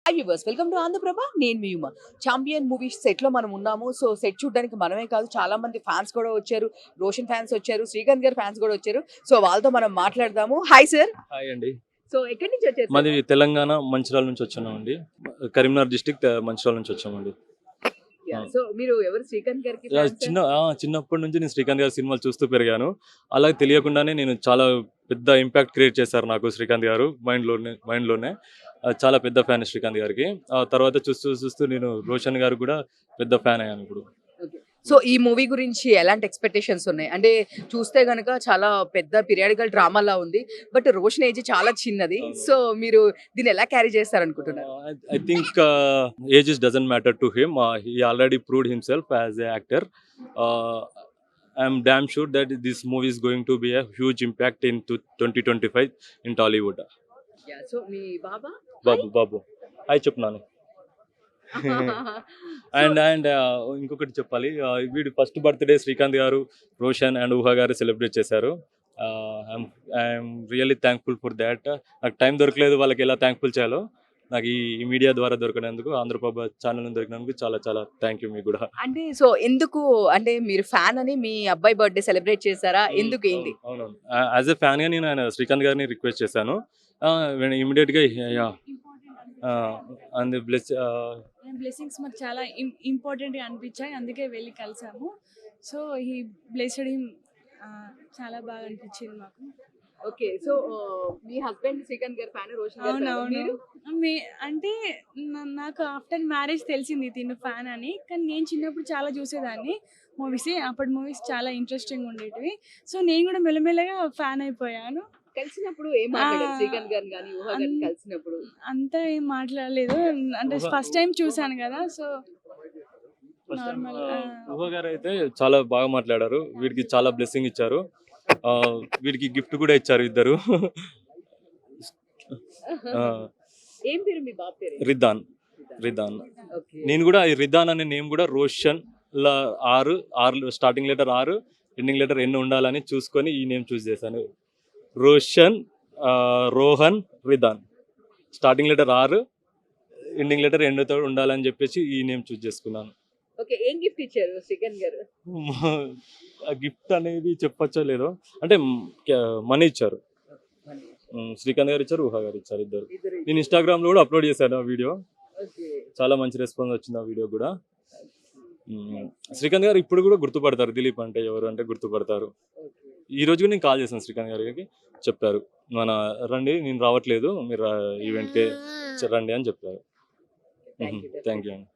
Hi viewers, welcome to Andhraprabha. నేను మీ Uma. Champion movie set లో మనం ఉన్నాము. సో సెట్ చూడడానికి మనమే కాదు, చాలా మంది ఫ్యాన్స్ కూడా వచ్చారు. రోషన్ ఫ్యాన్స్ వచ్చారు, శ్రీకాంత్ గారి ఫ్యాన్స్ కూడా వచ్చారు. సో వాళ్ళతో మనం మాట్లాడదాము. Hi sir. హాయ్ అండి. సో ఎక్కడి నుంచి వచ్చారు మాది తెలంగాణ మంచిర్యాల నుంచి వచ్చామండి. కరీంనగర్ డిస్ట్రిక్ట్ మంచిర్యాల నుంచి వచ్చామండి. సో మీరు ఎవరు శ్రీకాంత్ గారికి fans? చిన్నప్పటి నుంచి నేను శ్రీకాంత్ గారి సినిమాలు చూస్తూ పెరిగాను. అలాగే తెలియకుండానే నేను చాలా పెద్ద ఇంపాక్ట్ క్రియేట్ చేశారు నాకు శ్రీకాంత్ గారు మైండ్లోనే. చాలా పెద్ద ఫ్యాన్ శ్రీకాంత్ గారికి. ఆ తర్వాత చూస్తూ నేను రోషన్ గారు కూడా పెద్ద ఫ్యాన్ అయ్యాను ఇప్పుడు. సో ఈ మూవీ గురించి ఎలాంటి ఎక్స్పెక్టేషన్స్ ఉన్నాయి? అంటే చూస్తే గనక చాలా పెద్ద పీరియాడికల్ డ్రామాలా ఉంది. బట్ రోషన్ ఏజ్ చాలా చిన్నది. సో మీరు దీన్ని ఎలా carry చేస్తారనుకుంటున్నారు? I think ages doesn't matter to him. He already proved himself as an actor. Uh, I'm damn sure that this movie is going to be a huge impact in 2025 in Tollywood. So me Baba Babu hi చెప్తున్నాను. And ఇంకొకటి చెప్పాలి, వీడు first birthday Srikanth గారు, Roshan and ఊహా గారు celebrate చేశారు. I'm really thankful for that. నాకు time దొరకలేదు వాళ్ళకి ఎలా థ్యాంక్ఫుల్ చేయాలో. నాకు ఈ మీడియా ద్వారా దొరికినందుకు, ఆంధ్రప్రభ ఛానల్ దొరికినందుకు చాలా చాలా థ్యాంక్ యూ మీకు కూడా. అంటే సో ఎందుకు, అంటే మీరు ఫ్యాన్ అని మీ అబ్బాయి బర్త్డే సెలబ్రేట్ చేశారా? ఎందుకు ఏంటి? అవునవును, యాజ్ ఎ ఫ్యాన్గా నేను ఆయన శ్రీకాంత్ గారిని రిక్వెస్ట్ చేశాను. ఇమీడియట్గా అండ్ బ్లెస్సింగ్స్ మాకు చాలా ఇంపార్టెంట్గా అనిపించాయి, అందుకే వెళ్ళి కలిసాము. సో ఈ బ్లెస్డ్ హిమ్ చాలా బాగా అనిపించింది మాకు. ఓకే. సో మీ హస్బెండ్ శ్రీకాంత్ గారి ఫ్యాన్, రోషన్ గారి fan. అవునవును, మీరు? అంటే నాకు ఆఫ్టర్ మ్యారేజ్ తెలిసింది తిను ఫ్యాన్ అని. కానీ నేను చిన్నప్పుడు చాలా చూసేదాన్ని మూవీస్. అప్పటి మూవీస్ చాలా ఇంట్రెస్టింగ్ ఉండేటివి. సో నేను కూడా మెల్లమెల్లగా ఫ్యాన్ అయిపోయాను. కలిసినప్పుడు ఏం మాట్లాడారు శ్రీకాంత్ గారిని కానీ ఊహా గారిని కలిసినప్పుడు? అంతా ఏం మాట్లాడలేదు, అంటే ఫస్ట్ టైం చూసాను కదా. So normal. ఊహా గారు అయితే చాలా బాగా మాట్లాడారు. వీడికి చాలా బ్లెస్సింగ్ ఇచ్చారు. వీడికి గిఫ్ట్ కూడా ఇచ్చారు ఇద్దరు. ఏం పేరు మీ బాబు పేరు? రిద్దాన్. నేను కూడా ఈ రిద్దాన్ అనే నేమ్ కూడా రోషన్ ఆరు స్టార్టింగ్ లెటర్ ఆరు ఎండింగ్ లెటర్ ఎన్ని ఉండాలని చూసుకొని ఈ నేమ్ చూస్ చేశాను. రోషన్, రోహన్, రిద్దాన్. స్టార్టింగ్ లెటర్ ఆరు ఎండింగ్ లెటర్ ఎన్నుతో ఉండాలని చెప్పేసి ఈ నేమ్ చూస్ చేసుకున్నాను. ఓకే. ఏం గిఫ్ట్ ఇచ్చారు శ్రీకాంత్ గారు? ఆ గిఫ్ట్ అనేది చెప్పచ్చో లేదో, అంటే మనీ ఇచ్చారు. శ్రీకాంత్ గారు ఇచ్చారు, ఊహా గారు ఇచ్చారు, ఇద్దరు. నేను ఇన్స్టాగ్రామ్ లో కూడా అప్లోడ్ చేశాను ఆ వీడియో. చాలా మంచి రెస్పాన్స్ వచ్చింది ఆ వీడియో కూడా. శ్రీకాంత్ గారు ఇప్పుడు కూడా గుర్తుపడతారు, దిలీప్ అంటే ఎవరు అంటే గుర్తుపడతారు. ఈ రోజు కూడా నేను కాల్ చేశాను శ్రీకాంత్ గారికి, చెప్పారు మన రండి, నేను రావట్లేదు, మీరు ఈవెంట్కి రండి అని చెప్పారు. థ్యాంక్ యూ అండి.